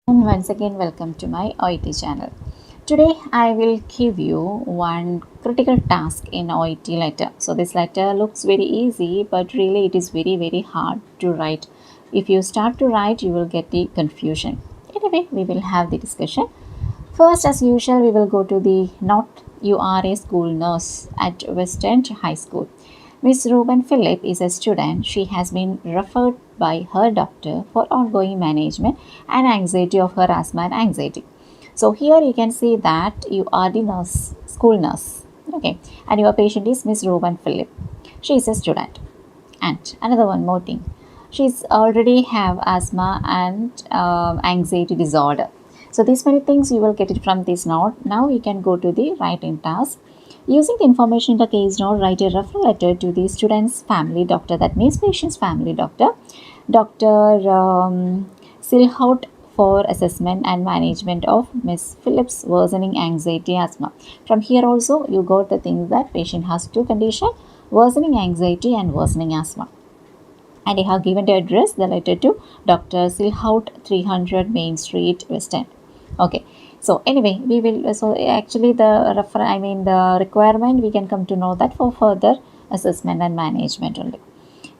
And once again, welcome to my Oet channel. Today I will give you one critical task in Oet letter. So this letter looks very easy, but really it is very hard to write. If you start to write, you will get the confusion. Anyway, we will have the discussion. First, as usual, we will go to the note. You are a school nurse at Western High School. Ms Ruben Philips is a student. She has been referred by her doctor for ongoing management and anxiety of her asthma and anxiety. So here you can see that you are the nurse, school nurse, okay, and your patient is Ms Ruben Philips. She is a student. And another one more thing, she's already have asthma and anxiety disorder. So these many things you will get it from this note. Now you can go to the writing task. Using the information in the case note, write a referral letter to the student's family doctor, that means patient's family doctor, Dr. Silhout, for assessment and management of Ms. Philips' worsening anxiety asthma. From here also you got the things that patient has two conditions, worsening anxiety and worsening asthma. And I have given the address, the letter to Dr. Silhout, 300 Main Street, West End. Okay. So anyway, we will, so actually the requirement, we can come to know that for further assessment and management only.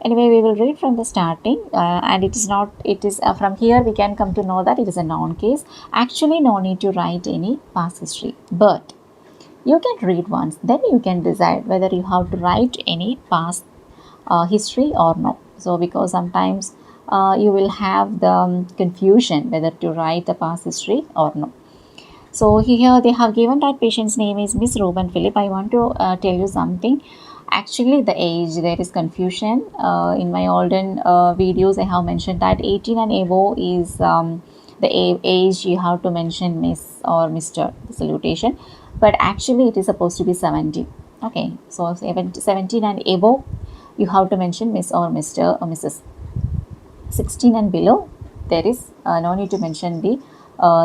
Anyway, we will read from the starting, and it is from here we can come to know that it is a noun case. Actually, no need to write any past history, but you can read once, then you can decide whether you have to write any past history or no. So because sometimes you will have the confusion whether to write the past history or no. So here they have given that patient's name is Ms Ruben Philips. I want to tell you something. Actually, the age, there is confusion. In my olden videos, I have mentioned that 18 and above is the age you have to mention Miss or Mr. the salutation. But actually, it is supposed to be 17. Okay, so 17 and above, you have to mention Miss or Mr. or Mrs. 16 and below, there is no need to mention the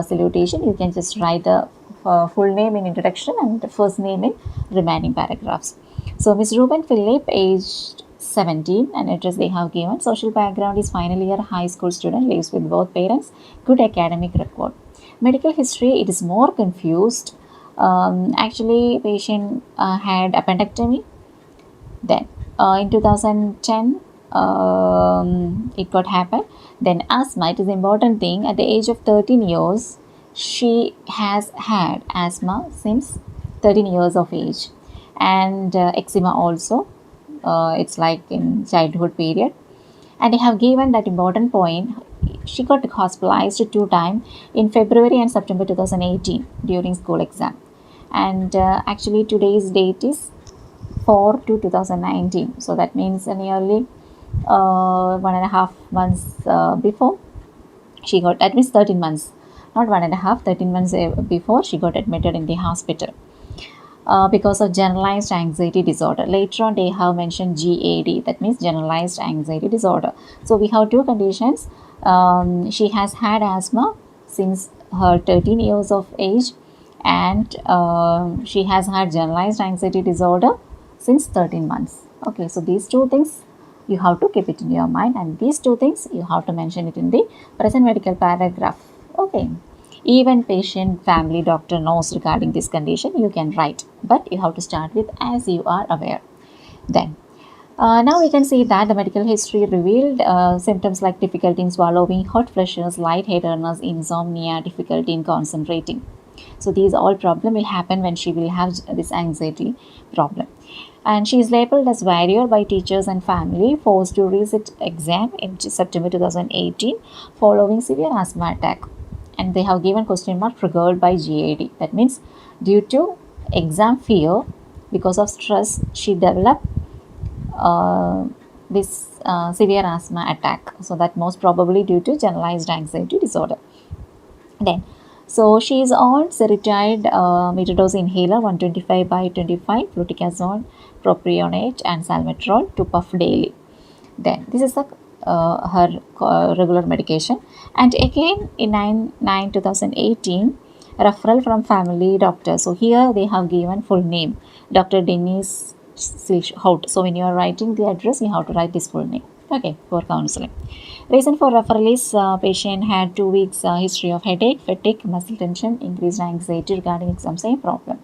salutation. You can just write the full name in introduction and the first name in remaining paragraphs. So Ms Ruben Philips, aged 17, and address they have given. Social background is final year high school student, lives with both parents, good academic record. Medical history, it is more confused. Actually, patient had appendectomy. Then in 2010, it got happened. Then asthma, it is an important thing. At the age of 13 years, she has had asthma since 13 years of age, and eczema also. It's like in childhood period. And I have given that important point. She got hospitalized 2 times in February and September 2018 during school exam. And actually today's date is 4 to 2019. So that means nearly 1.5 months before she got, that means 13 months, not 1.5, 13 months before she got admitted in the hospital because of generalized anxiety disorder. Later on they have mentioned GAD, that means generalized anxiety disorder. So we have two conditions. She has had asthma since her 13 years of age, and she has had generalized anxiety disorder since 13 months. Okay, so these two things you have to keep it in your mind, and these two things you have to mention it in the present medical paragraph. Okay, even patient family doctor knows regarding this condition, you can write, but you have to start with as you are aware. Then now we can see that the medical history revealed symptoms like difficulty in swallowing, hot flushes, lightheadedness, insomnia, difficulty in concentrating. So these all problem will happen when she will have this anxiety problem. And she is labeled as warrior by teachers and family, forced to resit exam in September 2018 following severe asthma attack. And they have given question mark triggered by GAD. That means due to exam fear, because of stress, she developed this severe asthma attack. So that most probably due to generalized anxiety disorder. Then, so she is on seretide metered-dose inhaler 125 by 25, fluticasone, propionate, and salmeterol to puff daily. Then this is the her regular medication. And again in 9/9/2018, referral from family doctor. So here they have given full name, Dr. Dennis Silhout. So when you are writing the address, you have to write this full name. Okay, for counseling. Reason for referral is patient had 2 weeks history of headache, fatigue, muscle tension, increased anxiety regarding exam. Same problem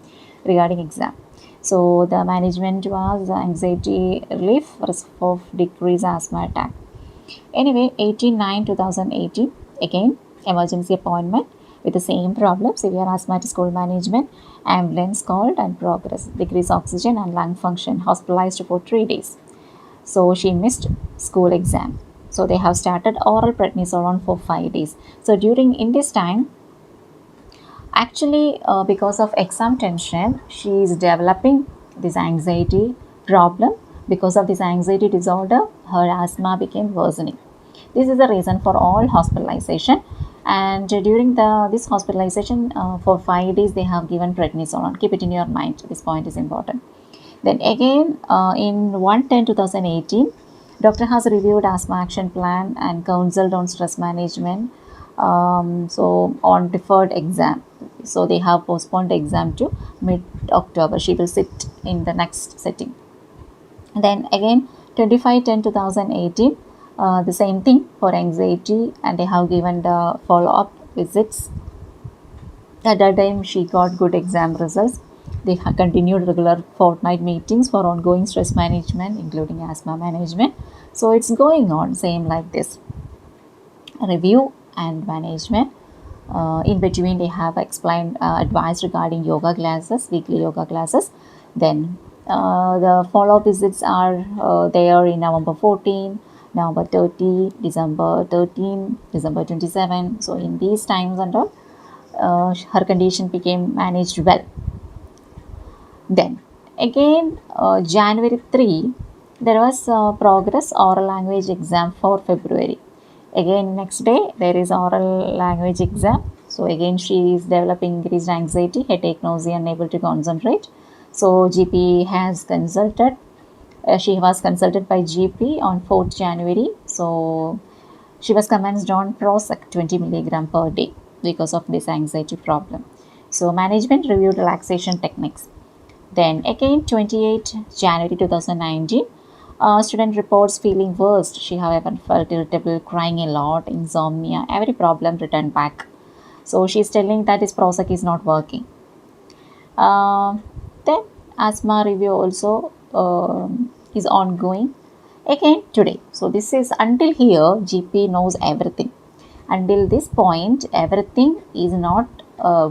regarding exam. So the management was anxiety relief, risk of decreased asthma attack. Anyway, 18/9/2018, again emergency appointment with the same problem, severe asthmatic school management, ambulance called and progress, decreased oxygen and lung function, hospitalized for 3 days. So she missed school exam. So they have started oral prednisolone for 5 days. So during in this time, actually because of exam tension, she is developing this anxiety problem. Because of this anxiety disorder, her asthma became worsening. This is the reason for all hospitalization. And during this hospitalization for 5 days, they have given prednisolone. Keep it in your mind. This point is important. Then again, in 1/10/2018, doctor has reviewed asthma action plan and counseled on stress management. So on deferred exam. So they have postponed the exam to mid-October. She will sit in the next sitting. Then again, 25/10/2018, the same thing for anxiety, and they have given the follow-up visits. At that time, she got good exam results. They have continued regular fortnight meetings for ongoing stress management, including asthma management. So it's going on, same like this. Review and management. In between, they have explained advice regarding yoga classes, weekly yoga classes. Then the follow-up visits are there in November 14, November 30, December 13, December 27. So in these times and all, her condition became managed well. Then again, January 3, there was progress oral language exam for February. Again, next day there is oral language exam. So again, she is developing increased anxiety, headache, nausea, unable to concentrate. So GP has consulted. She was consulted by GP on 4th January. So she was commenced on Prozac 20 milligram per day because of this anxiety problem. So management reviewed relaxation techniques. Then again, 28 January 2019, student reports feeling worse. She, however, felt irritable, crying a lot, insomnia, every problem returned back. So she's telling that this Prozac is not working. Then asthma review also is ongoing. Again today. So this is until here, GP knows everything. Until this point, everything is not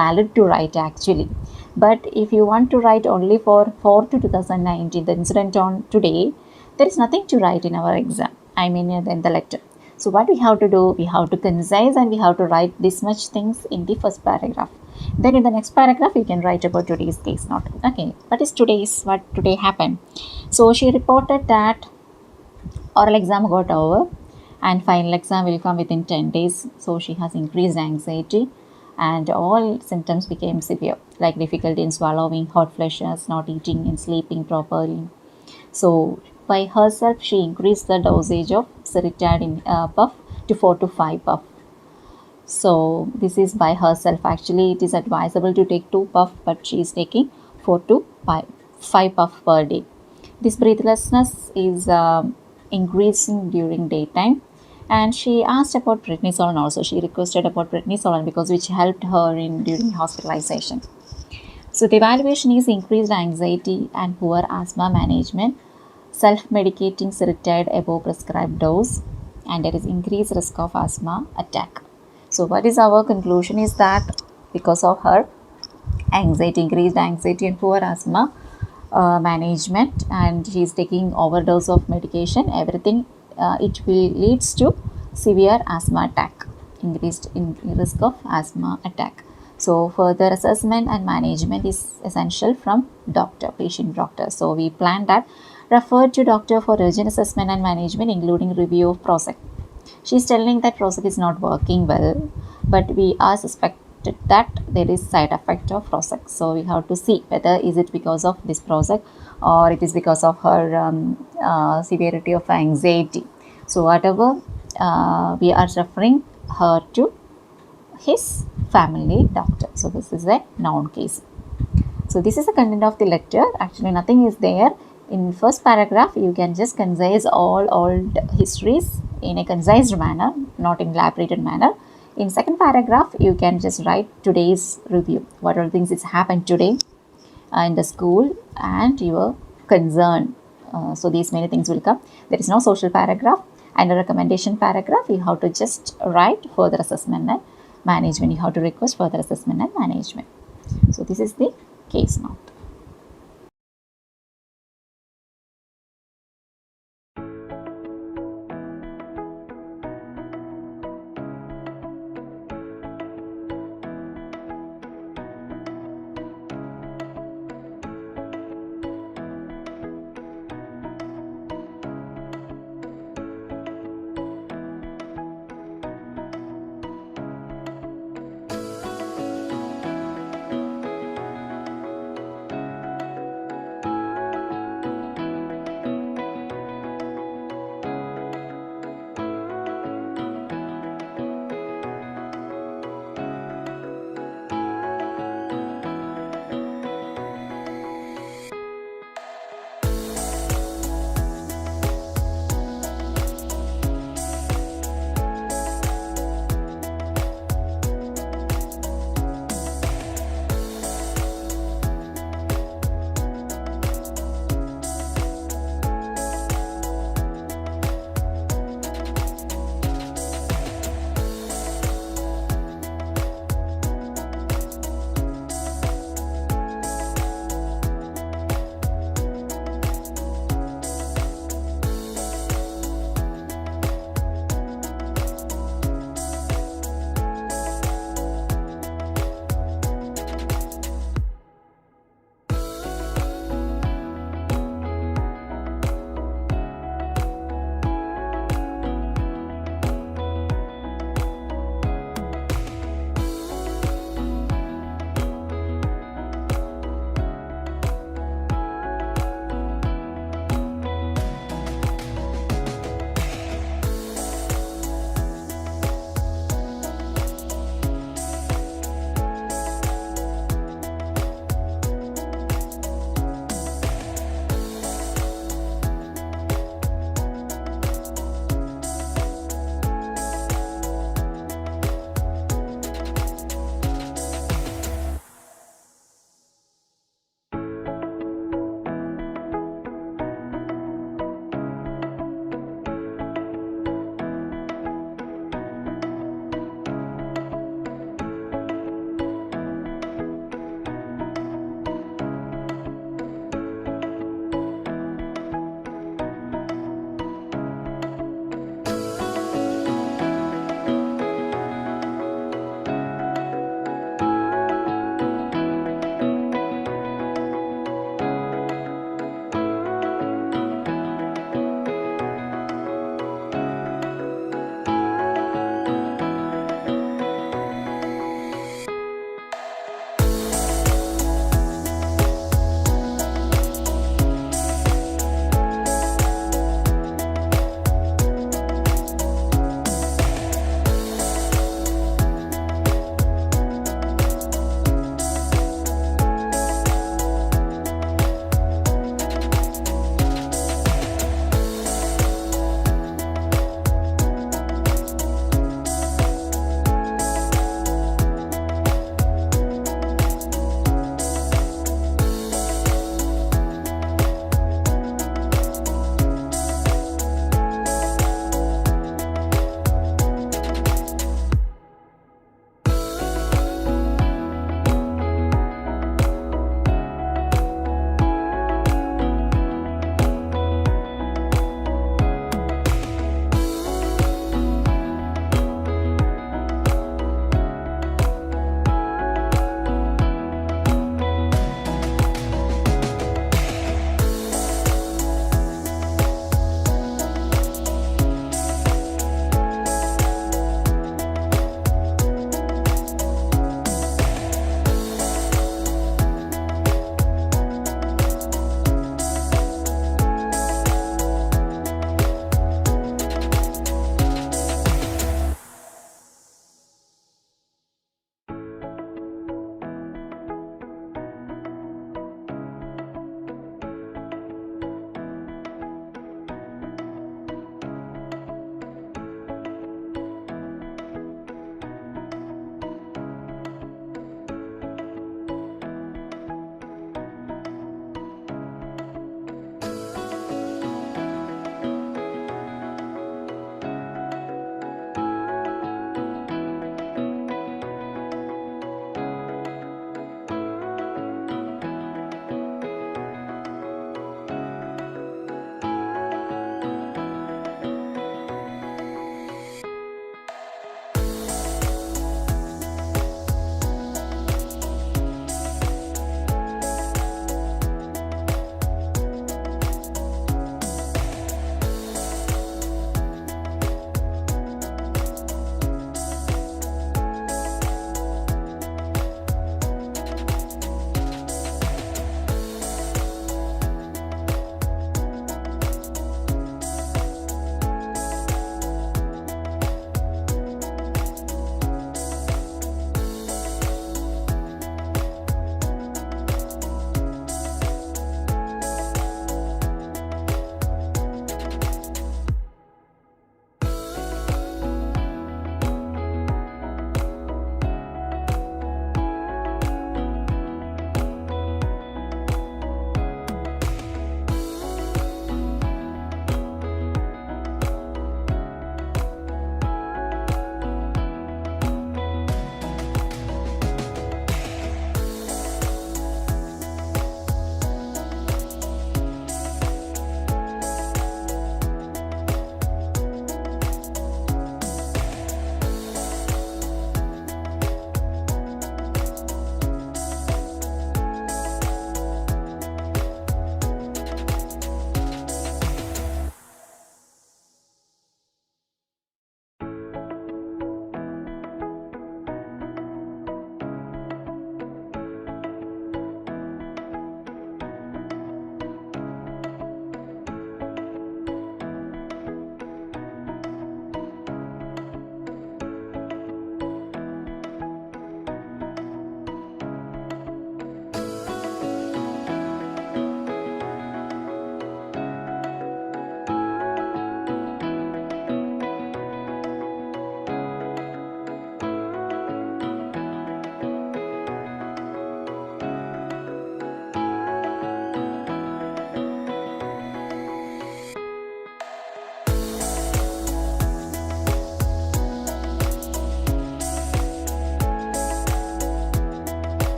valid to write actually. But if you want to write only for 4/2019, the incident on today, there is nothing to write in our exam. I mean, in the lecture. So what we have to do, we have to concise and we have to write this much things in the first paragraph. Then in the next paragraph, you can write about today's case note. Okay, what today happened? So she reported that oral exam got over and final exam will come within 10 days. So she has increased anxiety and all symptoms became severe, like difficulty in swallowing, hot flushes, not eating and sleeping properly. So by herself, she increased the dosage of Seretide puff to 4 to 5 puff. So this is by herself. Actually, it is advisable to take 2 puff, but she is taking 4 to 5 puff per day. This breathlessness is increasing during daytime. And she asked about prednisolone also. She requested about prednisolone because which helped her during hospitalization. So the evaluation is increased anxiety and poor asthma management, self-medicating Seretide above prescribed dose, and there is increased risk of asthma attack. So what is our conclusion is that because of her anxiety, increased anxiety and poor asthma management, and she is taking overdose of medication, everything it will leads to severe asthma attack, increased in risk of asthma attack. So further assessment and management is essential from patient doctor. So we plan that refer to doctor for urgent assessment and management, including review of Prozac. She is telling that Prozac is not working well, but we are suspected that there is side effect of Prozac. So we have to see whether is it because of this Prozac or it is because of her severity of anxiety. So whatever, we are referring her to his family doctor. So this is a noun case. So this is the content of the lecture. Actually nothing is there. In first paragraph, you can just concise all old histories in a concise manner, not in elaborated manner. In second paragraph, you can just write today's review. What are the things that's happened today in the school and your concern. So these many things will come. There is no social paragraph. And a recommendation paragraph, you have to just write further assessment and management. You have to request further assessment and management. So this is the case note.